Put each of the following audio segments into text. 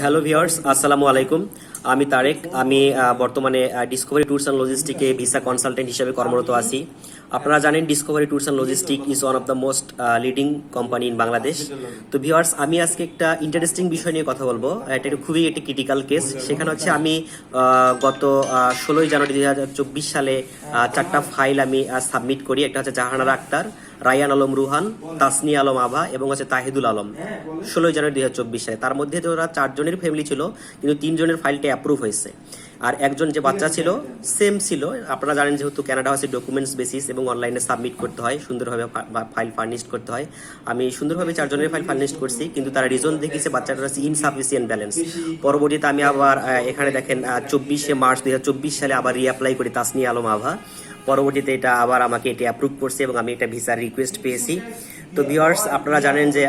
Hello viewers, আসসালামু আলাইকুম। আমি তারেক। আমি বর্তমানে ডিসকভারি ট্যুরস অ্যান্ড লজিস্টিকে ভিসা কনসালটেন্ট হিসেবে কর্মরত আছি। আপনারা জানেন Discovery Tours and Logistic is one of the most leading company in Bangladesh. তো ভিউয়ার্স, আমি আজকে একটা ইন্টারেস্টিং বিষয় নিয়ে কথা বলবো। এটা খুবই একটি ক্রিটিক্যাল কেস। সেখানে হচ্ছে আমি গত 16 জানুয়ারি 2024 সালে 4টা ফাইল আমি সাবমিট করি। একটা হচ্ছে জাহানারা আক্তার, রায়ান আলম রুহান, তাসনিয়া আলম আভা এবং হচ্ছে তাহিদুল আলম। 16 জানুয়ারি 2024 সালে। তার মধ্যে ওরা 4 জনের ফ্যামিলি ছিল, কিন্তু 3 জনের ফাইলটা অ্যাপ্রুভ হয়েছে। আর একজন যে বাচ্চা ছিল সেম ছিল। আপনারা জানেন যেহেতু কানাডা হচ্ছে ডকুমেন্টস বেসিস এবং অনলাইনে সাবমিট করতে হয়, সুন্দরভাবে ফাইল ফার্নিশড করতে হয়। আমি সুন্দরভাবে 4 জনের ফাইল ফার্নিশড করছি, কিন্তু তারা রিজন দেখিয়েছে বাচ্চাটার হচ্ছে ইনসাফিসিয়েন্ট ব্যালেন্স। পরবর্তীতে আমি আবার এখানে দেখেন 24 মার্চ 2024 সালে আবার রিঅ্যাপ্লাই করি তাসনিয়া আলম আভা। পরবর্তীতে এটা আবার আমাকে এটা অ্যাপ্রুভ করছে এবং আমি এটা ভিসার রিকোয়েস্ট পেয়েছি। তো ভিউয়ার্স, আপনারা জানেন যে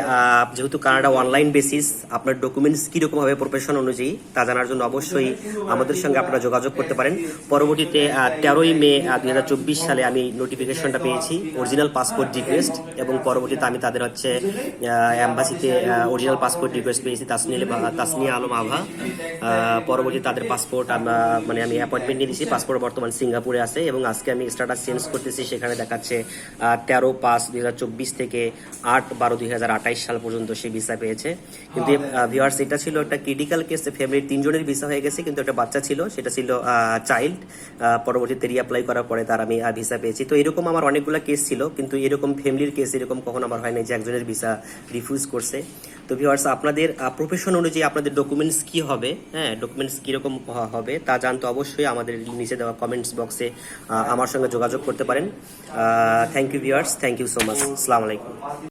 যেহেতু কানাডা অনলাইন বেসিস, আপনার ডকুমেন্টস কীরকম হবে প্রফেশন অনুযায়ী তা জানার জন্য অবশ্যই আমাদের সঙ্গে আপনারা যোগাযোগ করতে পারেন। পরবর্তীতে 13 মে 2024 সালে আমি নোটিফিকেশনটা পেয়েছি অরিজিনাল পাসপোর্ট রিকোয়েস্ট, এবং পরবর্তীতে আমি তাদের হচ্ছে অ্যাম্বাসিতে অরিজিনাল পাসপোর্ট রিকোয়েস্ট পেয়েছি তাসনিয়া আলম আভা। পরবর্তীতে তাদের পাসপোর্ট আমি অ্যাপয়েন্টমেন্ট নিয়ে দিয়েছি। পাসপোর্ট বর্তমান সিঙ্গাপুরে আছে এবং আজকে আমি স্ট্যাটাস চেঞ্জ করতেছি। সেখানে দেখাচ্ছে 13/5/2024 থেকে 8/12/2028 সাল পর্যন্ত সে ভিসা পেয়েছে। কিন্তু ভিউয়ার্স, এটা ছিল একটা ক্রিটিক্যাল কেস। ফ্যামিলির 3 জনের ভিসা হয়ে গেছে, কিন্তু একটা বাচ্চা ছিল, সেটা ছিল চাইল্ড। পরবর্তীতে রিঅ্যাপ্লাই করার পরে তার আমি ভিসা পেয়েছি। তো এরকম আমার অনেকগুলো কেস ছিল, কিন্তু এরকম ফ্যামিলির কেস এরকম কখনো আমার হয় নাই যে একজনের ভিসা রিফিউজ করছে। তো ভিউয়ার্স, আপনাদের প্রফেশন অনুযায়ী আপনাদের ডকুমেন্টস কি হবে, ডকুমেন্টস কিরকম হবে তা জানতে অবশ্যই আমাদের নিচে দেওয়া কমেন্টস বক্সে আমার সঙ্গে যোগাযোগ করতে পারেন। Thank you viewers, thank you so much. আসসালামু আলাইকুম।